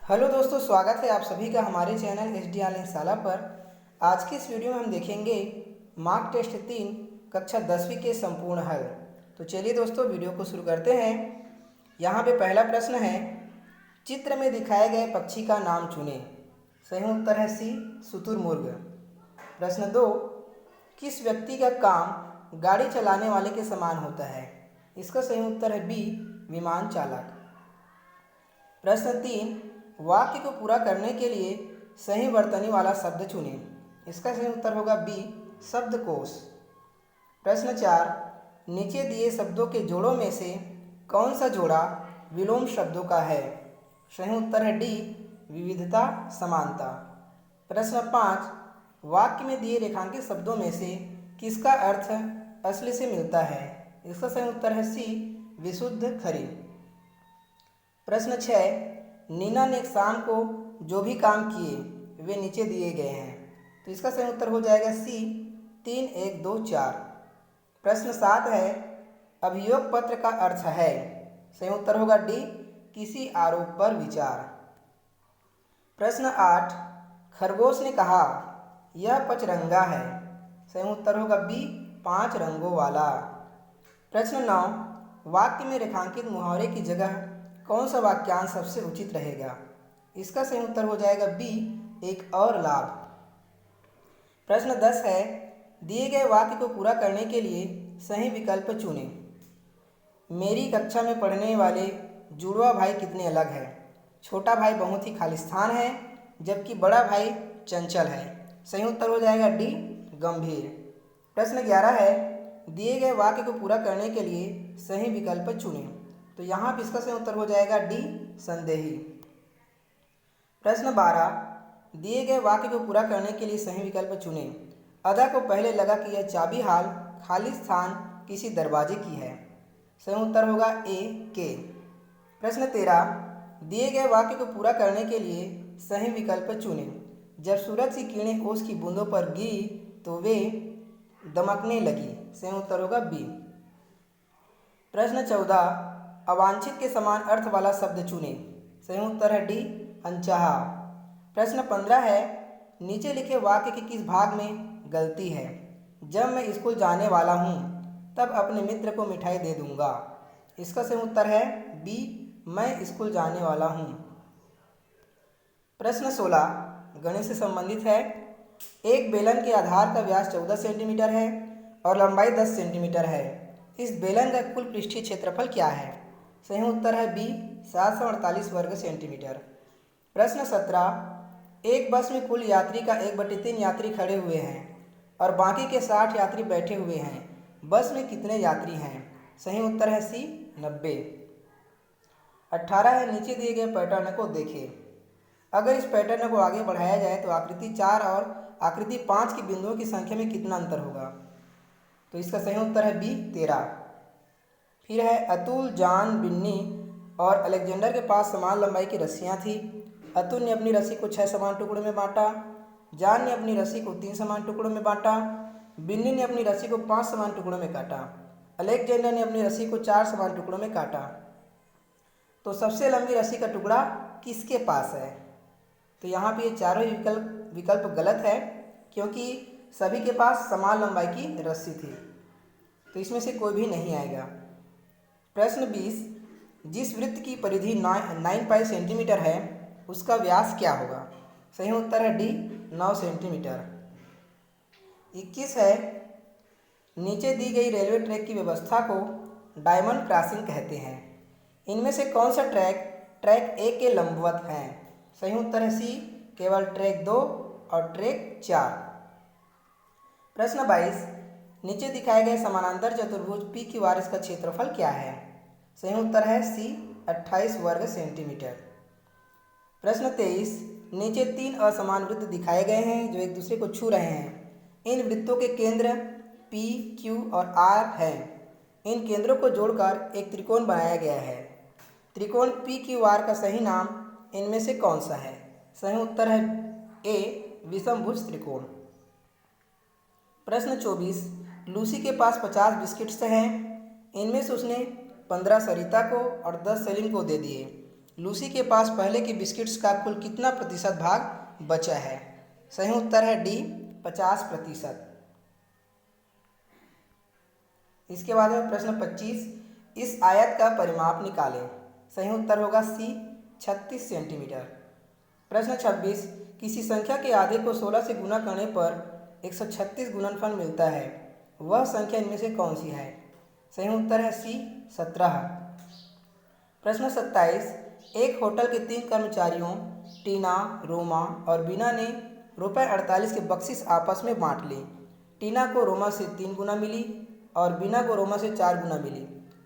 Hello दोस्तों, स्वागत है आप सभी का हमारे चैनल HD ऑनलाइन शाला पर। आज की इस वीडियो में हम देखेंगे मार्क टेस्ट 3 कक्षा 10वीं के संपूर्ण हल। तो चलिए दोस्तों, वीडियो को शुरू करते हैं। यहाँ पे पहला प्रश्न है, चित्र में दिखाए गए पक्षी का नाम चुनें। सही उत्तर है सी, शुतुरमुर्ग। प्रश्न 2, किस व्यक्ति का काम गाड़ी चलाने वाले के समान होता है? इसका सही उत्तर है बी, विमान चालक। प्रश्न 3, वाक्य को पूरा करने के लिए सही वर्तनी वाला शब्द चुनें। इसका सही उत्तर होगा बी, शब्दकोश। प्रश्न 4, नीचे दिए शब्दों के जोड़ों में से कौन सा जोड़ा विलोम शब्दों का है? सही उत्तर है डी, विविधता समानता। प्रश्न 5, वाक्य में दिए रेखांकित शब्दों में से किसका अर्थ असली से मिलता है? इसका सही उत्तर है सी, विशुद्ध खरी। प्रश्न 6, नीना ने शाम को जो भी काम किए वे नीचे दिए गए हैं। तो इसका सही उत्तर हो जाएगा सी, 3, 1, 2, 4। प्रश्न 7 है, अभियोग पत्र का अर्थ है? सही उत्तर होगा डी, किसी आरोप पर विचार। प्रश्न 8, खरगोश ने कहा यह पचरंगा है। सही उत्तर होगा बी, 5 रंगों वाला। प्रश्न 9, वाक्य में रेखांकित मुहावरे की जगह कौन सा वाक्यांश सबसे उचित रहेगा? इसका सही उत्तर हो जाएगा बी, एक और लाभ। प्रश्न 10 है, दिए गए वाक्य को पूरा करने के लिए सही विकल्प चुनें। मेरी कक्षा में पढ़ने वाले जुड़वा भाई कितने अलग हैं? छोटा भाई बहुत ही खालिस्तान है, जबकि बड़ा भाई चंचल है। सही उत्तर हो जाएगा डी, गंभीर। प्रश्न 11 है, दिए गए वाक्य को पूरा करने के लिए सही विकल्प चुनें। तो यहाँ पर इसका सही उत्तर हो जाएगा डी, संदेही। प्रश्न 12, दिए गए वाक्य को पूरा करने के लिए सही विकल्प चुनें। अदा को पहले लगा कि यह चाबी हाल खाली स्थान किसी दरवाजे की है। सही उत्तर होगा ए, के। प्रश्न 13, दिए गए वाक्य को पूरा करने के लिए सही विकल्प चुनें। जब सूरज की किरणें ओस की बूंदों पर गिरी तो वे दमकने लगी। सही उत्तर होगा बी। प्रश्न 14, अवांछित के समान अर्थ वाला शब्द चुनें। सही उत्तर है डी, अनचाहा। प्रश्न 15 है, नीचे लिखे वाक्य के किस भाग में गलती है? जब मैं स्कूल जाने वाला हूँ तब अपने मित्र को मिठाई दे दूंगा। इसका सही उत्तर है बी, मैं स्कूल जाने वाला हूँ। प्रश्न 16 गणित से संबंधित है। एक बेलन के आधार का व्यास 14 सेंटीमीटर है और लंबाई 10 सेंटीमीटर है। इस बेलन का कुल पृष्ठीय क्षेत्रफल क्या है? सही उत्तर है बी, 748 वर्ग सेंटीमीटर। प्रश्न 17, एक बस में कुल यात्री का 1/3 यात्री खड़े हुए हैं और बाकी के 60 यात्री बैठे हुए हैं। बस में कितने यात्री हैं? सही उत्तर है सी, 90। 18 है, नीचे दिए गए पैटर्न को देखें। अगर इस पैटर्न को आगे बढ़ाया जाए तो आकृति 4 और आकृति 5 की बिंदुओं की संख्या में कितना अंतर होगा? तो इसका सही उत्तर है बी, 13। फिर है, अतुल, जान, बिन्नी और अलेक्जेंडर के पास समान लंबाई की रस्सियाँ थी। अतुल ने अपनी रस्सी को 6 समान टुकड़ों में बांटा। जान ने अपनी रस्सी को 3 समान टुकड़ों में बांटा। बिन्नी ने अपनी रस्सी को 5 समान टुकड़ों में काटा। अलेक्जेंडर ने अपनी रस्सी को 4 समान टुकड़ों में काटा। तो सबसे लंबी रस्सी का टुकड़ा किसके पास है? तो यहाँ पे ये चारों ही विकल्प गलत है, क्योंकि सभी के पास समान लंबाई की रस्सी थी, तो इसमें से कोई भी नहीं आएगा। प्रश्न 20, जिस वृत्त की परिधि 9 पाई सेंटीमीटर है उसका व्यास क्या होगा? सही उत्तर है डी, 9 सेंटीमीटर। 21 है, नीचे दी गई रेलवे ट्रैक की व्यवस्था को डायमंड क्रॉसिंग कहते हैं। इनमें से कौन सा ट्रैक ए के लंबवत है? सही उत्तर है सी, केवल ट्रैक 2 और ट्रैक 4। प्रश्न 22, नीचे दिखाए गए समानांतर चतुर्भुज पी क्यू आर का क्षेत्रफल क्या है? सही उत्तर है सी, 28 वर्ग सेंटीमीटर। प्रश्न 23, नीचे 3 असमान वृत्त दिखाए गए हैं जो एक दूसरे को छू रहे हैं। इन वृत्तों के केंद्र पी, क्यू और आर हैं। इन केंद्रों को जोड़कर एक त्रिकोण बनाया गया है। त्रिकोण पी क्यू आर का सही नाम इनमें से कौन सा है? सही उत्तर है ए, विषमभुज त्रिकोण। प्रश्न 24, लूसी के पास 50 बिस्किट्स हैं। इनमें से उसने 15 सरिता को और 10 सलीम को दे दिए। लूसी के पास पहले के बिस्किट्स का कुल कितना प्रतिशत भाग बचा है? सही उत्तर है डी 50%। इसके बाद में प्रश्न 25, इस आयत का परिमाप निकालें। सही उत्तर होगा सी 36 सेंटीमीटर। प्रश्न 26, किसी संख्या के आधे को 16 से गुना करने पर 136 गुणनफल मिलता है, वह संख्या इनमें से कौन सी है? सही उत्तर है सी 17। प्रश्न 27, एक होटल के 3 कर्मचारियों टीना, रोमा और बीना ने ₹48 के बख्शिश आपस में बांट ली। टीना को रोमा से 3 गुना मिली और बीना को रोमा से 4 गुना मिली।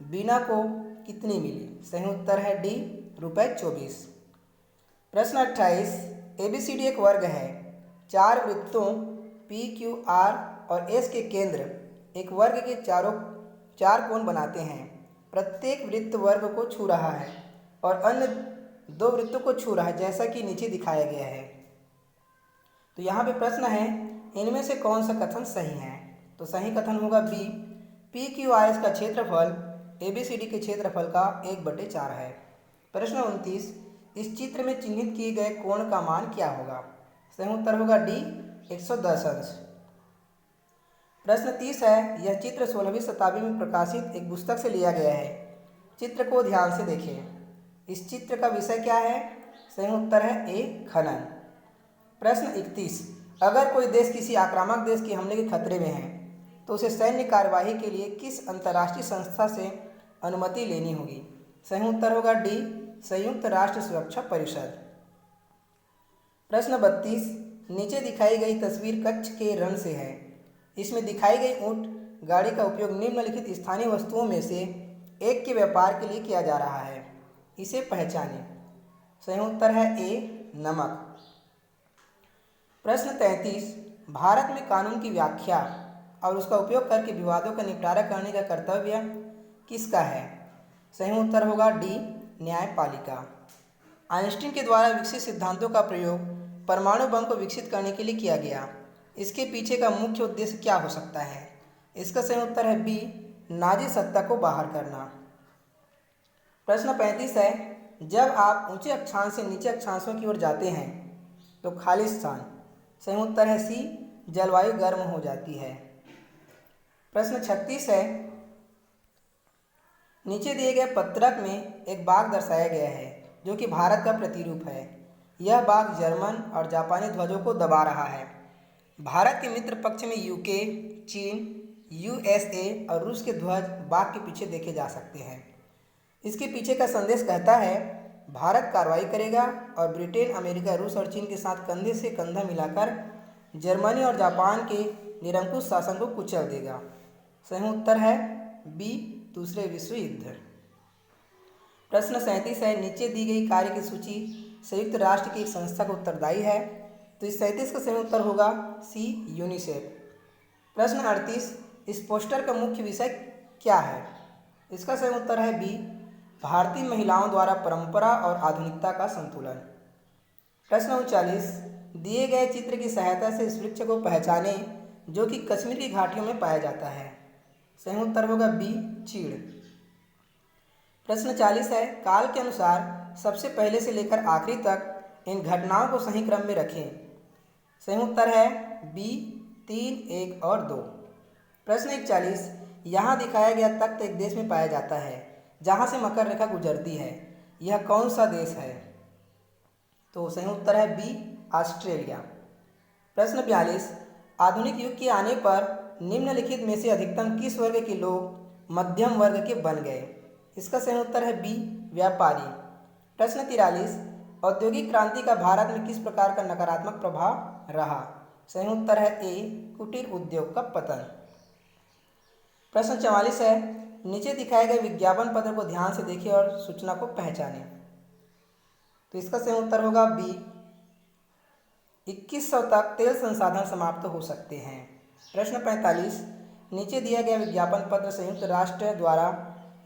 बीना को कितनी मिली? सही उत्तर है डी ₹24। प्रश्न 28, ABCD एक वर्ग है। 4 वृत्तों PQR और S के केंद्र एक वर्ग के 4 कोण बनाते हैं। प्रत्येक वृत्त वर्ग को छू रहा है और अन्य 2 वृत्तों को छू रहा है, जैसा कि नीचे दिखाया गया है। तो यहाँ पे प्रश्न है, इनमें से कौन सा कथन सही है? तो सही कथन होगा बी, PQRS का क्षेत्रफल ABCD के क्षेत्रफल का 1/4 है। प्रश्न 29, इस चित्र में चिन्हित किए गए कोण का मान क्या होगा? सही उत्तर होगा डी 110 अंश। प्रश्न 30 है, यह चित्र 16वीं शताब्दी में प्रकाशित एक पुस्तक से लिया गया है। चित्र को ध्यान से देखें। इस चित्र का विषय क्या है? सही उत्तर है ए खनन। प्रश्न 31, अगर कोई देश किसी आक्रामक देश के हमले के खतरे में है तो उसे सैन्य कार्यवाही के लिए किस अंतर्राष्ट्रीय संस्था से अनुमति लेनी होगी? सही उत्तर होगा डी संयुक्त राष्ट्र सुरक्षा परिषद। प्रश्न 32, नीचे दिखाई गई तस्वीर कच्छ के रण से है। इसमें दिखाई गई ऊंट गाड़ी का उपयोग निम्नलिखित स्थानीय वस्तुओं में से एक के व्यापार के लिए किया जा रहा है, इसे पहचानें। सही उत्तर है ए नमक। प्रश्न 33, भारत में कानून की व्याख्या और उसका उपयोग करके विवादों का निपटारा करने का कर्तव्य किसका है? सही उत्तर होगा डी न्यायपालिका। आइंस्टीन के द्वारा विकसित सिद्धांतों का प्रयोग परमाणु बम को विकसित करने के लिए किया गया। इसके पीछे का मुख्य उद्देश्य क्या हो सकता है? इसका सही उत्तर है बी नाजी सत्ता को बाहर करना। प्रश्न 35 है, जब आप ऊंचे अक्षांश से नीचे अक्षांशों की ओर जाते हैं तो खाली स्थान। सही उत्तर है सी जलवायु गर्म हो जाती है। प्रश्न 36 है, नीचे दिए गए पत्रक में एक बाघ दर्शाया गया है जो कि भारत का प्रतिरूप है। यह बाघ जर्मन और जापानी ध्वजों को दबा रहा है। भारत के मित्र पक्ष में यूके, चीन, USA और रूस के ध्वज बाघ के पीछे देखे जा सकते हैं। इसके पीछे का संदेश कहता है, भारत कार्रवाई करेगा और ब्रिटेन, अमेरिका, रूस और चीन के साथ कंधे से कंधा मिलाकर जर्मनी और जापान के निरंकुश शासन को कुचल देगा। सही उत्तर है बी दूसरे विश्व युद्ध। प्रश्न 37 है, नीचे दी गई कार्य की सूची संयुक्त राष्ट्र की एक संस्था को उत्तरदायी है। तो इस 37 का सही उत्तर होगा सी यूनिसेफ। प्रश्न 38, इस पोस्टर का मुख्य विषय क्या है? इसका सही उत्तर है बी भारतीय महिलाओं द्वारा परंपरा और आधुनिकता का संतुलन। प्रश्न 39, दिए गए चित्र की सहायता से इस वृक्ष को पहचाने जो कि कश्मीर की घाटियों में पाया जाता है। सही उत्तर होगा बी चीड़। प्रश्न 40 है, काल के अनुसार सबसे पहले से लेकर आखिरी तक इन घटनाओं को सही क्रम में रखें। सही उत्तर है बी 3, 1 और 2। प्रश्न 41, यहाँ दिखाया गया तख्त एक देश में पाया जाता है जहाँ से मकर रेखा गुजरती है। यह कौन सा देश है? तो सही उत्तर है बी ऑस्ट्रेलिया। प्रश्न 42, आधुनिक युग के आने पर निम्नलिखित में से अधिकतम किस वर्ग के लोग मध्यम वर्ग के बन गए? इसका सही उत्तर है बी व्यापारी। प्रश्न 43, औद्योगिक क्रांति का भारत में किस प्रकार का नकारात्मक प्रभाव रहा? सही उत्तर है ए कुटीर उद्योग का पतन। प्रश्न 44 है, नीचे दिखाए गए विज्ञापन पत्र को ध्यान से देखें और सूचना को पहचानें। तो इसका सही उत्तर होगा बी 2100 तक तेल संसाधन समाप्त हो सकते हैं। प्रश्न 45, नीचे दिया गया विज्ञापन पत्र संयुक्त राष्ट्र द्वारा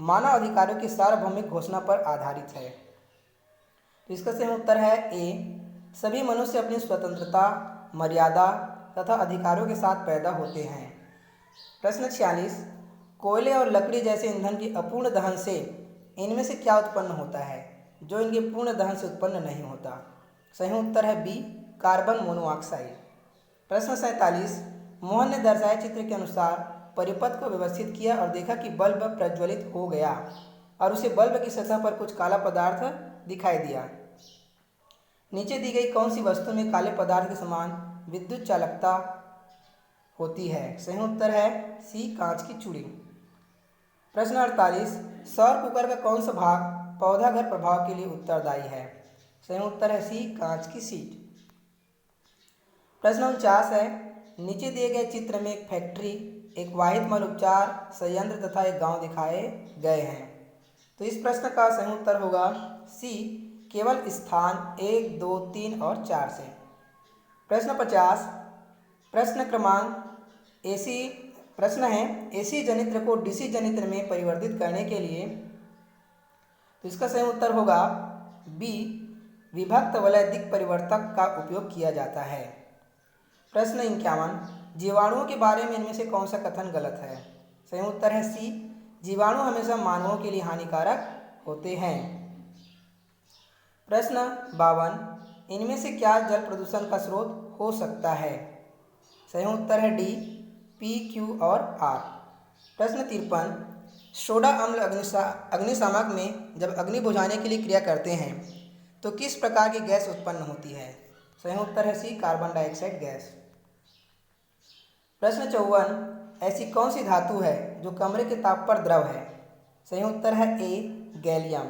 मानव अधिकारों की सार्वभौमिक घोषणा पर आधारित है। तो इसका सही उत्तर है ए सभी मनुष्य अपनी स्वतंत्रता, मर्यादा तथा अधिकारों के साथ पैदा होते हैं। प्रश्न 46, कोयले और लकड़ी जैसे ईंधन की अपूर्ण दहन से इनमें से क्या उत्पन्न होता है? जो इनके पूर्ण दहन से उत्पन्न नहीं होता। सही उत्तर है बी, कार्बन मोनोऑक्साइड। प्रश्न 47, मोहन ने दर्शाए चित्र के अनुसार परिपथ को व्यवस्थित किया और देखा कि बल्ब प्रज्वलित हो गया और उसे बल्ब की सतह पर कुछ काला पदार्थ दिखाई दिया। नीचे दी गई कौन सी वस्तु में काले पदार्थ के समान विद्युत चालकता होती है? सही उत्तर है सी, कांच की चूड़ी। प्रश्न 48, सौर कुकर का कौन सा भाग पौधा घर प्रभाव के लिए उत्तरदायी है? सही उत्तर है सी, कांच की सीट। प्रश्न 49 है, नीचे दिए गए चित्र में एक फैक्ट्री, एक वाहित मल उपचार संयंत्र तथा एक गांव दिखाए गए हैं। तो इस प्रश्न का सही उत्तर होगा सी, केवल स्थान 1, 2, 3 और 4 से। प्रश्न 50, प्रश्न क्रमांक एसी प्रश्न है, एसी जनित्र को डीसी जनित्र में परिवर्तित करने के लिए, तो इसका सही उत्तर होगा बी, विभक्त वलयदिक परिवर्तक का उपयोग किया जाता है। प्रश्न 51, जीवाणुओं के बारे में इनमें से कौन सा कथन गलत है? सही उत्तर है सी, जीवाणु हमेशा मानवों के लिए हानिकारक होते हैं। प्रश्न 52, इनमें से क्या जल प्रदूषण का स्रोत हो सकता है? सही उत्तर है डी, पी, क्यू और आर। प्रश्न 53, सोडा अम्ल अग्निशामक में जब अग्नि बुझाने के लिए क्रिया करते हैं तो किस प्रकार की गैस उत्पन्न होती है? सही उत्तर है सी, कार्बन डाइऑक्साइड गैस। प्रश्न 54, ऐसी कौन सी धातु है जो कमरे के ताप पर द्रव है? सही उत्तर है ए, गैलियम।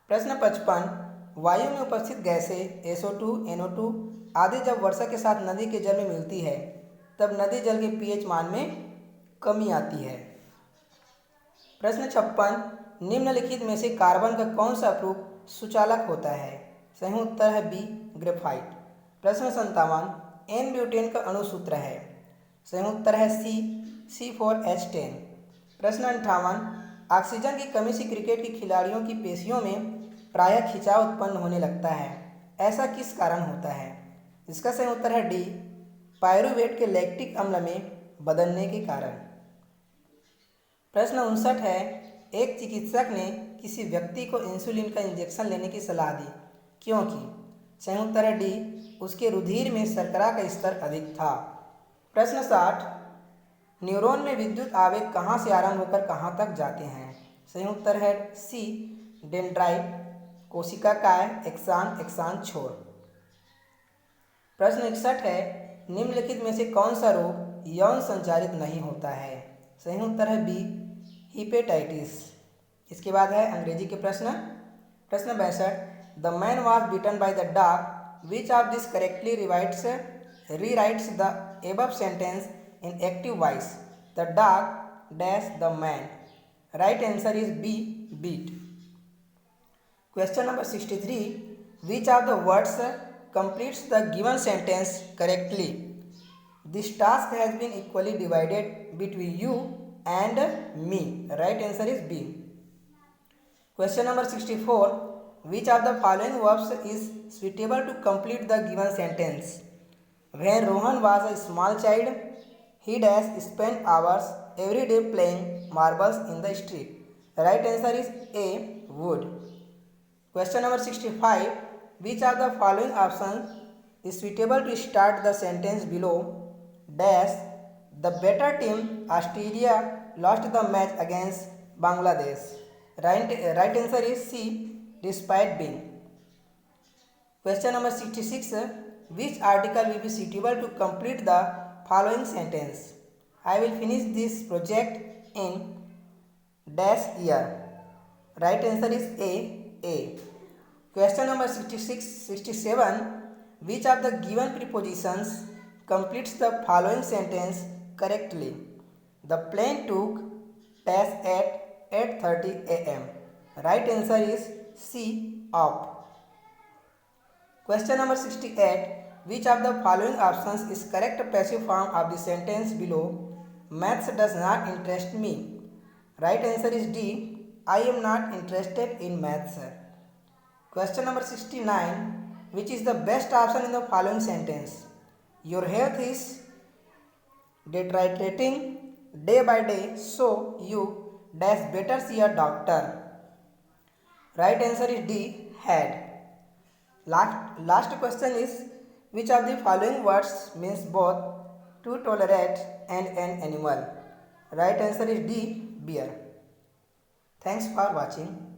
प्रश्न 55, वायु में उपस्थित गैसें SO2, NO2 आदि जब वर्षा के साथ नदी के जल में मिलती है तब नदी जल के pH मान में कमी आती है। प्रश्न 56, निम्नलिखित में से कार्बन का कौन सा अप्रूप सुचालक होता है? सही उत्तर है बी, ग्रेफाइट। प्रश्न 57, एन ब्यूटेन का अणु सूत्र है? सही उत्तर है सी, C4H10। प्रश्न 58, ऑक्सीजन की कमी से क्रिकेट के खिलाड़ियों की पेशियों में प्रायः खिंचाव उत्पन्न होने लगता है, ऐसा किस कारण होता है? इसका सही उत्तर है डी, पायरुवेट के लैक्टिक अम्ल में बदलने के कारण। प्रश्न 59 है, एक चिकित्सक ने किसी व्यक्ति को इंसुलिन का इंजेक्शन लेने की सलाह दी, क्योंकि? सही उत्तर है डी, उसके रुधिर में शर्करा का स्तर अधिक था। प्रश्न 60, न्यूरॉन में विद्युत आवेग कहाँ से आरंभ होकर कहाँ तक जाते हैं? सही उत्तर है सी, डेंड्राइट, कोशिका काय, एक्सान छोर। प्रश्न 61 है, निम्नलिखित में से कौन सा रोग यौन संचारित नहीं होता है? सही उत्तर है बी, हिपेटाइटिस। इसके बाद है अंग्रेजी के प्रश्न। प्रश्न 62, the man was beaten by the dog, which of this correctly rewrites the above sentence in active voice? The dog dash the man. Right answer is B, beat. Question number 63, which of the words completes the given sentence correctly? This task has been equally divided between you and me. Right answer is B. Question number 64, which of the following verbs is suitable to complete the given sentence? When Rohan was a small child, he dash spent hours every day playing marbles in the street. Right answer is A, would. Question number 65, which of the following options is suitable to start the sentence below? Dash, the better team Australia lost the match against Bangladesh. Right answer is C, despite being. Question number 66, which article will be suitable to complete the following sentence? I will finish this project in dash year. Right answer is A. Question number 67, which of the given prepositions completes the following sentence correctly? The plane took dash at 8:30 a.m. Right answer is C, off. Question number 68, which of the following options is correct passive form of the sentence below? Maths does not interest me. Right answer is D, I am not interested in maths. Question number 69, which is the best option in the following sentence? Your health is deteriorating day by day, so you dash better see a doctor. Right answer is D, had. Last question is, which of the following words means both to tolerate and an animal? Right answer is D, bear. Thanks for watching.